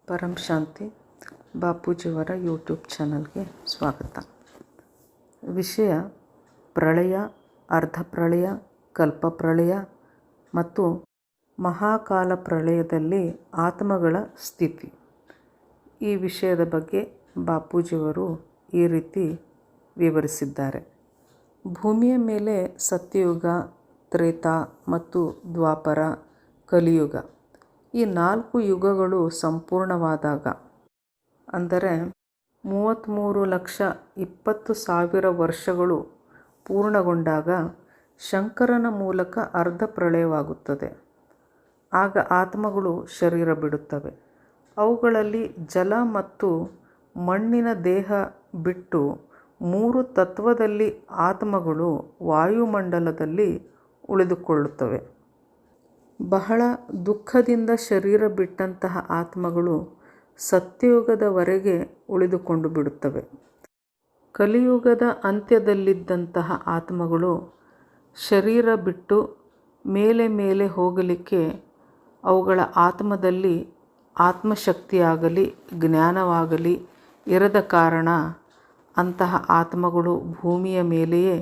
ಪರಂ ಶಾಂತಿ ಬಾಪೂಜಿಯವರ YouTube ಚಾನಲ್ಗೆ ಸ್ವಾಗತ. ವಿಷಯ ಪ್ರಳಯ, ಅರ್ಧ ಪ್ರಳಯ, ಕಲ್ಪ ಪ್ರಳಯ ಮತ್ತು ಮಹಾಕಾಲ ಪ್ರಳಯದಲ್ಲಿ ಆತ್ಮಗಳ ಸ್ಥಿತಿ. ಈ ವಿಷಯದ ಬಗ್ಗೆ ಬಾಪೂಜಿಯವರು ಈ ರೀತಿ ವಿವರಿಸಿದ್ದಾರೆ. ಭೂಮಿಯ ಮೇಲೆ ಸತ್ಯಯುಗ, ತ್ರೇತ ಮತ್ತು ದ್ವಾಪರ, ಕಲಿಯುಗ ಈ 4 ಯುಗಗಳು ಸಂಪೂರ್ಣವಾದಾಗ, ಅಂದರೆ 33,20,000 ವರ್ಷಗಳು ಪೂರ್ಣಗೊಂಡಾಗ ಶಂಕರನ ಮೂಲಕ ಅರ್ಧ ಪ್ರಳಯವಾಗುತ್ತದೆ. ಆಗ ಆತ್ಮಗಳು ಶರೀರ ಬಿಡುತ್ತವೆ. ಅವುಗಳಲ್ಲಿ ಜಲ ಮತ್ತು ಮಣ್ಣಿನ ದೇಹ ಬಿಟ್ಟು 3 ತತ್ವದಲ್ಲಿ ಆತ್ಮಗಳು ವಾಯುಮಂಡಲದಲ್ಲಿ ಉಳಿದುಕೊಳ್ಳುತ್ತವೆ. ಬಹಳ ದುಃಖದಿಂದ ಶರೀರ ಬಿಟ್ಟಂತಹ ಆತ್ಮಗಳು ಸತ್ಯಯುಗದವರೆಗೆ ಉಳಿದುಕೊಂಡು ಬಿಡುತ್ತವೆ. ಕಲಿಯುಗದ ಅಂತ್ಯದಲ್ಲಿದ್ದಂತಹ ಆತ್ಮಗಳು ಶರೀರ ಬಿಟ್ಟು ಮೇಲೆ ಮೇಲೆ ಹೋಗಲಿಕ್ಕೆ ಅವುಗಳ ಆತ್ಮದಲ್ಲಿ ಆತ್ಮಶಕ್ತಿಯಾಗಲಿ ಜ್ಞಾನವಾಗಲಿ ಇರದ ಕಾರಣ ಅಂತಹ ಆತ್ಮಗಳು ಭೂಮಿಯ ಮೇಲೆಯೇ,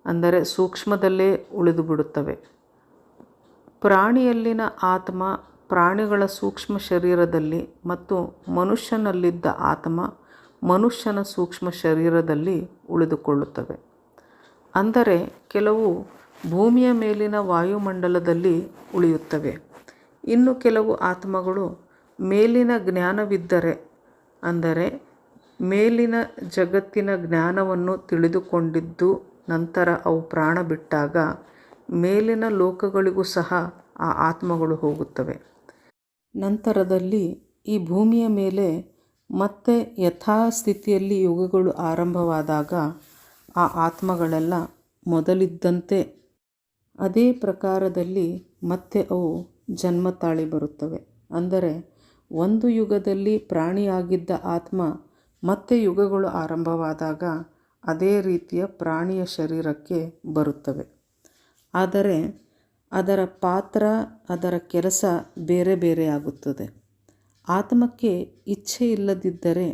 ಅಂದರೆ ಸೂಕ್ಷ್ಮದಲ್ಲೇ ಉಳಿದು ಬಿಡುತ್ತವೆ. ಪ್ರಾಣಿಯಲ್ಲಿನ ಆತ್ಮ ಪ್ರಾಣಿಗಳ ಸೂಕ್ಷ್ಮ ಶರೀರದಲ್ಲಿ ಮತ್ತು ಮನುಷ್ಯನಲ್ಲಿದ್ದ ಆತ್ಮ ಮನುಷ್ಯನ ಸೂಕ್ಷ್ಮ ಶರೀರದಲ್ಲಿ ಉಳಿದುಕೊಳ್ಳುತ್ತವೆ. ಅಂದರೆ ಕೆಲವು ಭೂಮಿಯ ಮೇಲಿನ ವಾಯುಮಂಡಲದಲ್ಲಿ ಉಳಿಯುತ್ತವೆ. ಇನ್ನು ಕೆಲವು ಆತ್ಮಗಳು ಮೇಲಿನ ಜ್ಞಾನವಿದ್ದರೆ, ಅಂದರೆ ಮೇಲಿನ ಜಗತ್ತಿನ ಜ್ಞಾನವನ್ನು ತಿಳಿದುಕೊಂಡಿದ್ದು ನಂತರ ಅವು ಪ್ರಾಣ ಬಿಟ್ಟಾಗ ಮೇಲಿನ ಲೋಕಗಳಿಗೂ ಸಹ ಆ ಆತ್ಮಗಳು ಹೋಗುತ್ತವೆ. ನಂತರದಲ್ಲಿ ಈ ಭೂಮಿಯ ಮೇಲೆ ಮತ್ತೆ ಯಥಾಸ್ಥಿತಿಯಲ್ಲಿ ಯುಗಗಳು ಆರಂಭವಾದಾಗ ಆ ಆತ್ಮಗಳೆಲ್ಲ ಮೊದಲಿದ್ದಂತೆ ಅದೇ ಪ್ರಕಾರದಲ್ಲಿ ಮತ್ತೆ ಅವು ಜನ್ಮ ತಾಳಿ ಬರುತ್ತವೆ. ಅಂದರೆ ಒಂದು ಯುಗದಲ್ಲಿ ಪ್ರಾಣಿಯಾಗಿದ್ದ ಆತ್ಮ ಮತ್ತೆ ಯುಗಗಳು ಆರಂಭವಾದಾಗ ಅದೇ ರೀತಿಯ ಪ್ರಾಣಿಯ ಶರೀರಕ್ಕೆ ಬರುತ್ತವೆ. ಆದರೆ ಅದರ ಪಾತ್ರ, ಅದರ ಕೆಲಸ ಬೇರೆ ಬೇರೆಯಾಗುತ್ತದೆ. ಆತ್ಮಕ್ಕೆ ಇಚ್ಛೆ ಇಲ್ಲದಿದ್ದರೆ,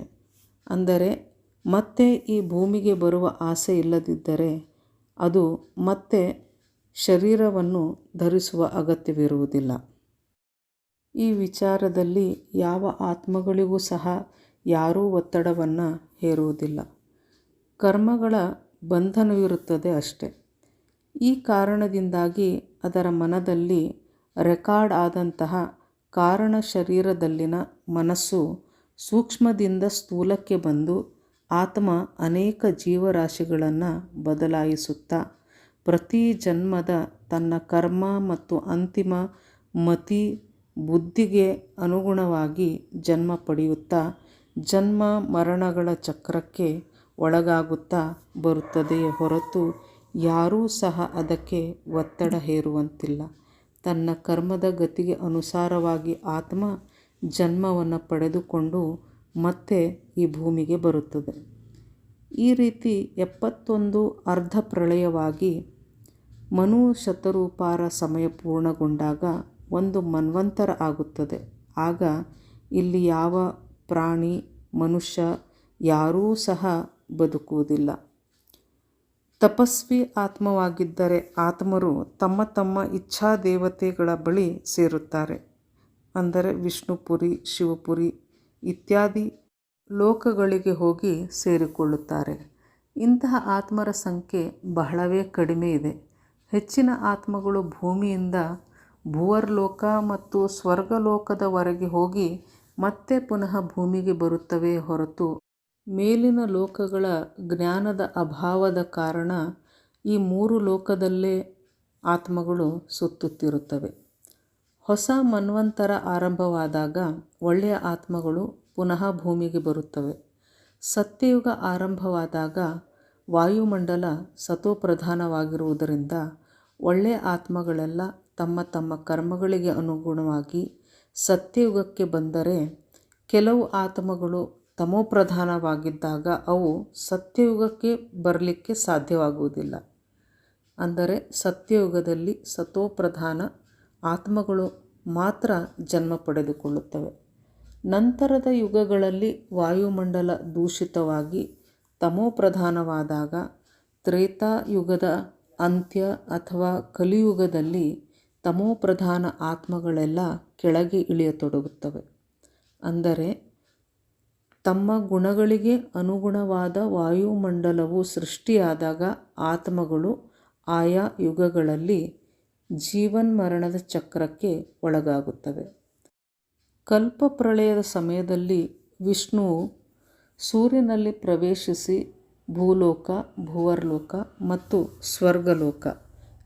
ಅಂದರೆ ಮತ್ತೆ ಈ ಭೂಮಿಗೆ ಬರುವ ಆಸೆ ಇಲ್ಲದಿದ್ದರೆ ಅದು ಮತ್ತೆ ಶರೀರವನ್ನು ಧರಿಸುವ ಅಗತ್ಯವಿರುವುದಿಲ್ಲ. ಈ ವಿಚಾರದಲ್ಲಿ ಯಾವ ಆತ್ಮಗಳಿಗೂ ಸಹ ಯಾರೂ ಒತ್ತಡವನ್ನು ಹೇರುವುದಿಲ್ಲ. ಕರ್ಮಗಳ ಬಂಧನವಿರುತ್ತದೆ ಅಷ್ಟೆ. ಈ ಕಾರಣದಿಂದಾಗಿ ಅದರ ಮನದಲ್ಲಿ ರೆಕಾರ್ಡ್ ಆದಂತಹ ಕಾರಣ ಶರೀರದಲ್ಲಿನ ಮನಸ್ಸು ಸೂಕ್ಷ್ಮದಿಂದ ಸ್ಥೂಲಕ್ಕೆ ಬಂದು ಆತ್ಮ ಅನೇಕ ಜೀವರಾಶಿಗಳನ್ನು ಬದಲಾಯಿಸುತ್ತಾ ಪ್ರತಿ ಜನ್ಮದ ತನ್ನ ಕರ್ಮ ಮತ್ತು ಅಂತಿಮ ಮತಿ ಬುದ್ಧಿಗೆ ಅನುಗುಣವಾಗಿ ಜನ್ಮ ಪಡೆಯುತ್ತಾ ಜನ್ಮ ಮರಣಗಳ ಚಕ್ರಕ್ಕೆ ಒಳಗಾಗುತ್ತಾ ಬರುತ್ತದೆಯೇ ಹೊರತು ಯಾರೂ ಸಹ ಅದಕ್ಕೆ ಒತ್ತಡ ಹೇರುವಂತಿಲ್ಲ. ತನ್ನ ಕರ್ಮದ ಗತಿಗೆ ಅನುಸಾರವಾಗಿ ಆತ್ಮ ಜನ್ಮವನ್ನು ಪಡೆದುಕೊಂಡು ಮತ್ತೆ ಈ ಭೂಮಿಗೆ ಬರುತ್ತದೆ. ಈ ರೀತಿ 71 ಅರ್ಧ ಪ್ರಳಯವಾಗಿ ಮನು ಶತರೂಪಾರ ಸಮಯ ಪೂರ್ಣಗೊಂಡಾಗ ಒಂದು ಮನ್ವಂತರ ಆಗುತ್ತದೆ. ಆಗ ಇಲ್ಲಿ ಯಾವ ಪ್ರಾಣಿ, ಮನುಷ್ಯ ಯಾರೂ ಸಹ ಬದುಕುವುದಿಲ್ಲ. ತಪಸ್ವಿ ಆತ್ಮವಾಗಿದ್ದರೆ ಆತ್ಮರು ತಮ್ಮ ತಮ್ಮ ಇಚ್ಛಾ ದೇವತೆಗಳ ಬಳಿ ಸೇರುತ್ತಾರೆ. ಅಂದರೆ ವಿಷ್ಣುಪುರಿ, ಶಿವಪುರಿ ಇತ್ಯಾದಿ ಲೋಕಗಳಿಗೆ ಹೋಗಿ ಸೇರಿಕೊಳ್ಳುತ್ತಾರೆ. ಇಂತಹ ಆತ್ಮರ ಸಂಖ್ಯೆ ಬಹಳವೇ ಕಡಿಮೆ ಇದೆ. ಹೆಚ್ಚಿನ ಆತ್ಮಗಳು ಭೂಮಿಯಿಂದ ಭುವರ್ಲೋಕ ಮತ್ತು ಸ್ವರ್ಗಲೋಕದವರೆಗೆ ಹೋಗಿ ಮತ್ತೆ ಪುನಃ ಭೂಮಿಗೆ ಬರುತ್ತವೆ ಹೊರತು ಮೇಲಿನ ಲೋಕಗಳ ಜ್ಞಾನದ ಅಭಾವದ ಕಾರಣ ಈ 3 ಲೋಕದಲ್ಲೇ ಆತ್ಮಗಳು ಸುತ್ತುತ್ತಿರುತ್ತವೆ. ಹೊಸ ಮನ್ವಂತರ ಆರಂಭವಾದಾಗ ಒಳ್ಳೆಯ ಆತ್ಮಗಳು ಪುನಃ ಭೂಮಿಗೆ ಬರುತ್ತವೆ. ಸತ್ಯಯುಗ ಆರಂಭವಾದಾಗ ವಾಯುಮಂಡಲ ಸತೋಪ್ರಧಾನವಾಗಿರುವುದರಿಂದ ಒಳ್ಳೆಯ ಆತ್ಮಗಳೆಲ್ಲ ತಮ್ಮ ತಮ್ಮ ಕರ್ಮಗಳಿಗೆ ಅನುಗುಣವಾಗಿ ಸತ್ಯಯುಗಕ್ಕೆ ಬಂದರೆ, ಕೆಲವು ಆತ್ಮಗಳು ತಮೋಪ್ರಧಾನವಾಗಿದ್ದಾಗ ಅವು ಸತ್ಯಯುಗಕ್ಕೆ ಬರಲಿಕ್ಕೆ ಸಾಧ್ಯವಾಗುವುದಿಲ್ಲ. ಅಂದರೆ ಸತ್ಯಯುಗದಲ್ಲಿ ಸತೋಪ್ರಧಾನ ಆತ್ಮಗಳು ಮಾತ್ರ ಜನ್ಮ ಪಡೆದುಕೊಳ್ಳುತ್ತವೆ. ನಂತರದ ಯುಗಗಳಲ್ಲಿ ವಾಯುಮಂಡಲ ದೂಷಿತವಾಗಿ ತಮೋಪ್ರಧಾನವಾದಾಗ ತ್ರೇತಾಯುಗದ ಅಂತ್ಯ ಅಥವಾ ಕಲಿಯುಗದಲ್ಲಿ ತಮೋಪ್ರಧಾನ ಆತ್ಮಗಳೆಲ್ಲ ಕೆಳಗೆ ಇಳಿಯತೊಡಗುತ್ತವೆ. ಅಂದರೆ ತಮ್ಮ ಗುಣಗಳಿಗೆ ಅನುಗುಣವಾದ ವಾಯುಮಂಡಲವು ಸೃಷ್ಟಿಯಾದಾಗ ಆತ್ಮಗಳು ಆಯಾ ಯುಗಗಳಲ್ಲಿ ಜೀವನ್ಮರಣದ ಚಕ್ರಕ್ಕೆ ಒಳಗಾಗುತ್ತವೆ. ಕಲ್ಪಪ್ರಳಯದ ಸಮಯದಲ್ಲಿ ವಿಷ್ಣುವು ಸೂರ್ಯನಲ್ಲಿ ಪ್ರವೇಶಿಸಿ ಭೂಲೋಕ, ಭುವರ್ಲೋಕ ಮತ್ತು ಸ್ವರ್ಗಲೋಕ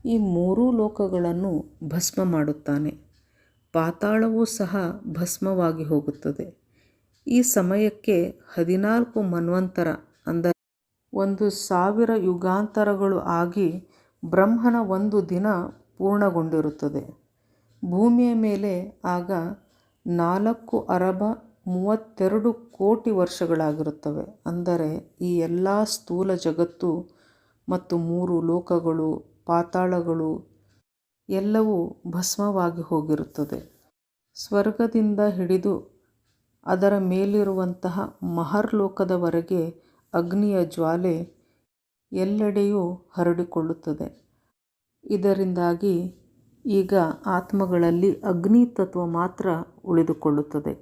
ಈ ಮೂರೂ ಲೋಕಗಳನ್ನು ಭಸ್ಮ ಮಾಡುತ್ತಾನೆ. ಪಾತಾಳವೂ ಸಹ ಭಸ್ಮವಾಗಿ ಹೋಗುತ್ತದೆ. ಈ ಸಮಯಕ್ಕೆ 14 ಮನ್ವಂತರ ಅಂದರೆ 1000 ಯುಗಾಂತರಗಳು ಆಗಿ ಬ್ರಹ್ಮನ ಒಂದು ದಿನ ಪೂರ್ಣಗೊಂಡಿರುತ್ತದೆ. ಭೂಮಿಯ ಮೇಲೆ ಆಗ 4 ಅರಬ 32 ಕೋಟಿ ವರ್ಷಗಳಾಗಿರುತ್ತವೆ. ಅಂದರೆ ಈ ಎಲ್ಲ ಸ್ಥೂಲ ಜಗತ್ತು ಮತ್ತು 3 ಲೋಕಗಳು, ಪಾತಾಳಗಳು ಎಲ್ಲವೂ ಭಸ್ಮವಾಗಿ ಹೋಗಿರುತ್ತದೆ. ಸ್ವರ್ಗದಿಂದ ಹಿಡಿದು ಅದರ ಮೇಲಿರುವಂತಹ ಮಹರ್ಲೋಕದವರೆಗೆ ಅಗ್ನಿಯ ಜ್ವಾಲೆ ಎಲ್ಲೆಡೆಯೂ ಹರಡಿಕೊಳ್ಳುತ್ತದೆ. ಇದರಿಂದಾಗಿ ಈಗ ಆತ್ಮಗಳಲ್ಲಿ ಅಗ್ನಿ ತತ್ವ ಮಾತ್ರ ಉಳಿದುಕೊಳ್ಳುತ್ತದೆ.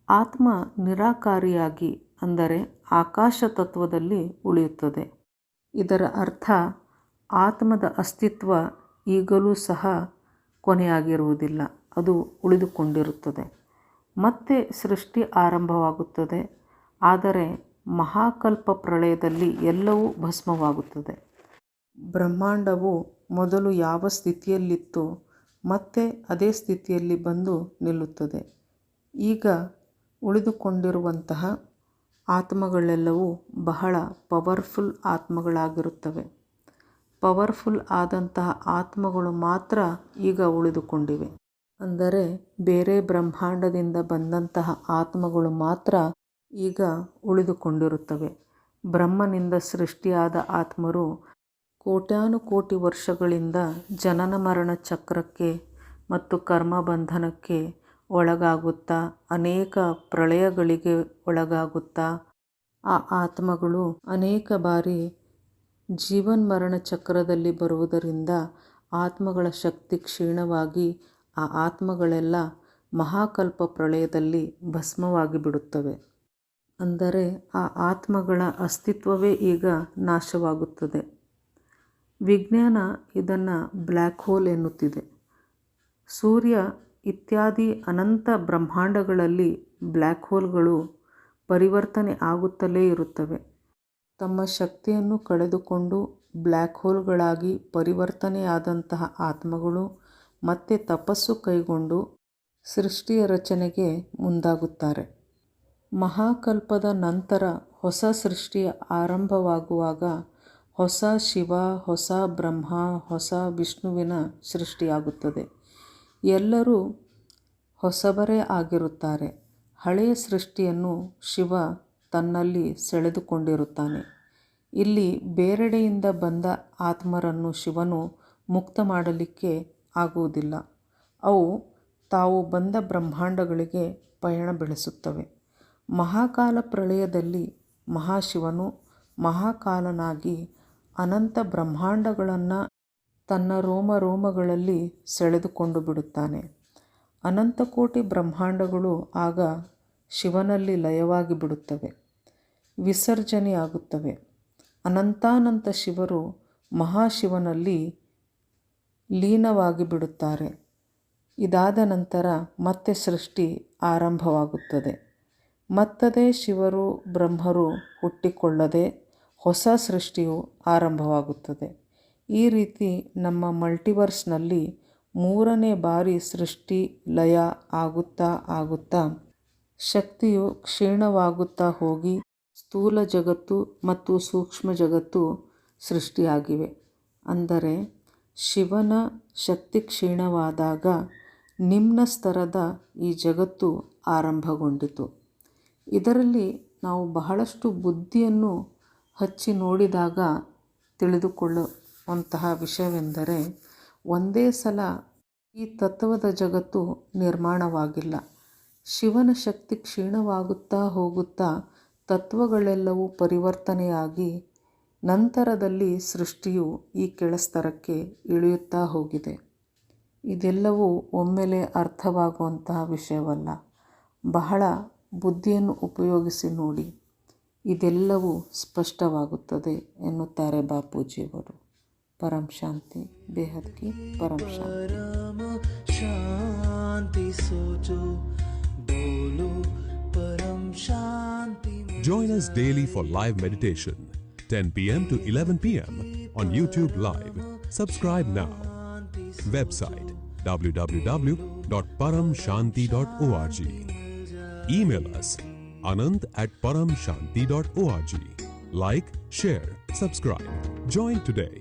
ಆತ್ಮ ನಿರಾಕಾರಿಯಾಗಿ ಅಂದರೆ ಆಕಾಶ ತತ್ವದಲ್ಲಿ ಉಳಿಯುತ್ತದೆ. ಇದರ ಅರ್ಥ ಆತ್ಮದ ಅಸ್ತಿತ್ವ ಈಗಲೂ ಸಹ ಕೊನೆಯಾಗಿರುವುದಿಲ್ಲ, ಅದು ಉಳಿದುಕೊಂಡಿರುತ್ತದೆ. ಮತ್ತೆ ಸೃಷ್ಟಿ ಆರಂಭವಾಗುತ್ತದೆ. ಆದರೆ ಮಹಾಕಲ್ಪ ಪ್ರಳಯದಲ್ಲಿ ಎಲ್ಲವೂ ಭಸ್ಮವಾಗುತ್ತದೆ. ಬ್ರಹ್ಮಾಂಡವು ಮೊದಲು ಯಾವ ಸ್ಥಿತಿಯಲ್ಲಿತ್ತೋ ಮತ್ತೆ ಅದೇ ಸ್ಥಿತಿಯಲ್ಲಿ ಬಂದು ನಿಲ್ಲುತ್ತದೆ. ಈಗ ಉಳಿದುಕೊಂಡಿರುವಂತಹ ಆತ್ಮಗಳೆಲ್ಲವೂ ಬಹಳ ಪವರ್ಫುಲ್ ಆತ್ಮಗಳಾಗಿರುತ್ತವೆ. ಪವರ್ಫುಲ್ ಆದಂತಹ ಆತ್ಮಗಳು ಮಾತ್ರ ಈಗ ಉಳಿದುಕೊಂಡಿವೆ. ಅಂದರೆ ಬೇರೆ ಬ್ರಹ್ಮಾಂಡದಿಂದ ಬಂದಂತಹ ಆತ್ಮಗಳು ಮಾತ್ರ ಈಗ ಉಳಿದುಕೊಂಡಿರುತ್ತವೆ. ಬ್ರಹ್ಮನಿಂದ ಸೃಷ್ಟಿಯಾದ ಆತ್ಮರು ಕೋಟ್ಯಾನುಕೋಟಿ ವರ್ಷಗಳಿಂದ ಜನನ ಮರಣ ಚಕ್ರಕ್ಕೆ ಮತ್ತು ಕರ್ಮಬಂಧನಕ್ಕೆ ಒಳಗಾಗುತ್ತಾ ಅನೇಕ ಪ್ರಳಯಗಳಿಗೆ ಒಳಗಾಗುತ್ತಾ ಆ ಆತ್ಮಗಳು ಅನೇಕ ಬಾರಿ ಜೀವನ್ಮರಣ ಚಕ್ರದಲ್ಲಿ ಬರುವುದರಿಂದ ಆತ್ಮಗಳ ಶಕ್ತಿ ಕ್ಷೀಣವಾಗಿ ಆ ಆತ್ಮಗಳೆಲ್ಲ ಮಹಾಕಲ್ಪ ಪ್ರಳಯದಲ್ಲಿ ಭಸ್ಮವಾಗಿ ಬಿಡುತ್ತವೆ. ಅಂದರೆ ಆ ಆತ್ಮಗಳ ಅಸ್ತಿತ್ವವೇ ಈಗ ನಾಶವಾಗುತ್ತದೆ. ವಿಜ್ಞಾನ ಇದನ್ನು ಬ್ಲ್ಯಾಕ್ ಹೋಲ್ ಎನ್ನುತ್ತಿದೆ. ಸೂರ್ಯ ಇತ್ಯಾದಿ ಅನಂತ ಬ್ರಹ್ಮಾಂಡಗಳಲ್ಲಿ ಬ್ಲ್ಯಾಕ್ ಹೋಲ್ಗಳು ಪರಿವರ್ತನೆ ಆಗುತ್ತಲೇ ಇರುತ್ತವೆ. ತಮ್ಮ ಶಕ್ತಿಯನ್ನು ಕಳೆದುಕೊಂಡು ಬ್ಲ್ಯಾಕ್ ಹೋಲ್ಗಳಾಗಿ ಪರಿವರ್ತನೆಯಾದಂತಹ ಆತ್ಮಗಳು ಮತ್ತೆ ತಪಸ್ಸು ಕೈಗೊಂಡು ಸೃಷ್ಟಿಯ ರಚನೆಗೆ ಮುಂದಾಗುತ್ತಾರೆ. ಮಹಾಕಲ್ಪದ ನಂತರ ಹೊಸ ಸೃಷ್ಟಿಯ ಆರಂಭವಾಗುವಾಗ ಹೊಸ ಶಿವ, ಹೊಸ ಬ್ರಹ್ಮ, ಹೊಸ ವಿಷ್ಣುವಿನ ಸೃಷ್ಟಿಯಾಗುತ್ತದೆ. ಎಲ್ಲರೂ ಹೊಸಬರೇ ಆಗಿರುತ್ತಾರೆ. ಹಳೆಯ ಸೃಷ್ಟಿಯನ್ನು ಶಿವ ತನ್ನಲ್ಲಿ ಸೆಳೆದುಕೊಂಡಿರುತ್ತಾನೆ. ಇಲ್ಲಿ ಬೇರೆಡೆಯಿಂದ ಬಂದ ಆತ್ಮರನ್ನು ಶಿವನು ಮುಕ್ತ ಮಾಡಲಿಕ್ಕೆ ಆಗುವುದಿಲ್ಲ. ಅವು ತಾವು ಬಂದ ಬ್ರಹ್ಮಾಂಡಗಳಿಗೆ ಪಯಣ ಬೆಳೆಸುತ್ತವೆ. ಮಹಾಕಾಲ ಪ್ರಳಯದಲ್ಲಿ ಮಹಾಶಿವನು ಮಹಾಕಾಲನಾಗಿ ಅನಂತ ಬ್ರಹ್ಮಾಂಡಗಳನ್ನು ತನ್ನ ರೋಮಗಳಲ್ಲಿ ಸೆಳೆದುಕೊಂಡು ಬಿಡುತ್ತಾನೆ. ಅನಂತಕೋಟಿ ಬ್ರಹ್ಮಾಂಡಗಳು ಆಗ ಶಿವನಲ್ಲಿ ಲಯವಾಗಿ ಬಿಡುತ್ತವೆ, ವಿಸರ್ಜನೆಯಾಗುತ್ತವೆ. ಅನಂತಾನಂತ ಶಿವರು ಮಹಾಶಿವನಲ್ಲಿ ಲೀನವಾಗಿ ಬಿಡುತ್ತಾರೆ. ಇದಾದ ನಂತರ ಮತ್ತೆ ಸೃಷ್ಟಿ ಆರಂಭವಾಗುತ್ತದೆ. ಮತ್ತದೇ ಶಿವರು ಬ್ರಹ್ಮರು ಹುಟ್ಟಿಕೊಳ್ಳದೆ ಹೊಸ ಸೃಷ್ಟಿಯು ಆರಂಭವಾಗುತ್ತದೆ. ಈ ರೀತಿ ನಮ್ಮ ಮಲ್ಟಿವರ್ಸ್ನಲ್ಲಿ 3ನೇ ಬಾರಿ ಸೃಷ್ಟಿ ಲಯ ಆಗುತ್ತಾ ಶಕ್ತಿಯು ಕ್ಷೀಣವಾಗುತ್ತಾ ಹೋಗಿ ಸ್ಥೂಲ ಜಗತ್ತು ಮತ್ತು ಸೂಕ್ಷ್ಮ ಜಗತ್ತು ಸೃಷ್ಟಿಯಾಗಿವೆ. ಅಂದರೆ ಶಿವನ ಶಕ್ತಿ ಕ್ಷೀಣವಾದಾಗ ನಿಮ್ನ ಸ್ತರದ ಈ ಜಗತ್ತು ಆರಂಭಗೊಂಡಿತು. ಇದರಲ್ಲಿ ನಾವು ಬಹಳಷ್ಟು ಬುದ್ಧಿಯನ್ನು ಹಚ್ಚಿ ನೋಡಿದಾಗ ತಿಳಿದುಕೊಳ್ಳುವಂತಹ ವಿಷಯವೆಂದರೆ ಒಂದೇ ಸಲ ಈ ತತ್ವದ ಜಗತ್ತು ನಿರ್ಮಾಣವಾಗಿಲ್ಲ. ಶಿವನ ಶಕ್ತಿ ಕ್ಷೀಣವಾಗುತ್ತಾ ಹೋಗುತ್ತಾ ತತ್ವಗಳೆಲ್ಲವೂ ಪರಿವರ್ತನೆಯಾಗಿ ನಂತರದಲ್ಲಿ ಸೃಷ್ಟಿಯು ಈ ಕೆಳಸ್ತರಕ್ಕೆ ಇಳಿಯುತ್ತಾ ಹೋಗಿದೆ. ಇದೆಲ್ಲವೂ ಒಮ್ಮೆಲೆ ಅರ್ಥವಾಗುವಂತಹ ವಿಷಯವಲ್ಲ. ಬಹಳ ಬುದ್ಧಿಯನ್ನು ಉಪಯೋಗಿಸಿ ನೋಡಿ, ಇದೆಲ್ಲವೂ ಸ್ಪಷ್ಟವಾಗುತ್ತದೆ ಎನ್ನುತ್ತಾರೆ ಬಾಪೂಜಿಯವರು. ಪರಂ ಶಾಂತಿ, ಬೇಹದ್ ಕಿ ಪರಂ ಶಾಂತಿ. Join us daily for live meditation, 10 p.m. to 11 p.m. on YouTube Live. Subscribe now. Website www.paramshanti.org. Email us anand@paramshanti.org. Like, share, subscribe. Join today.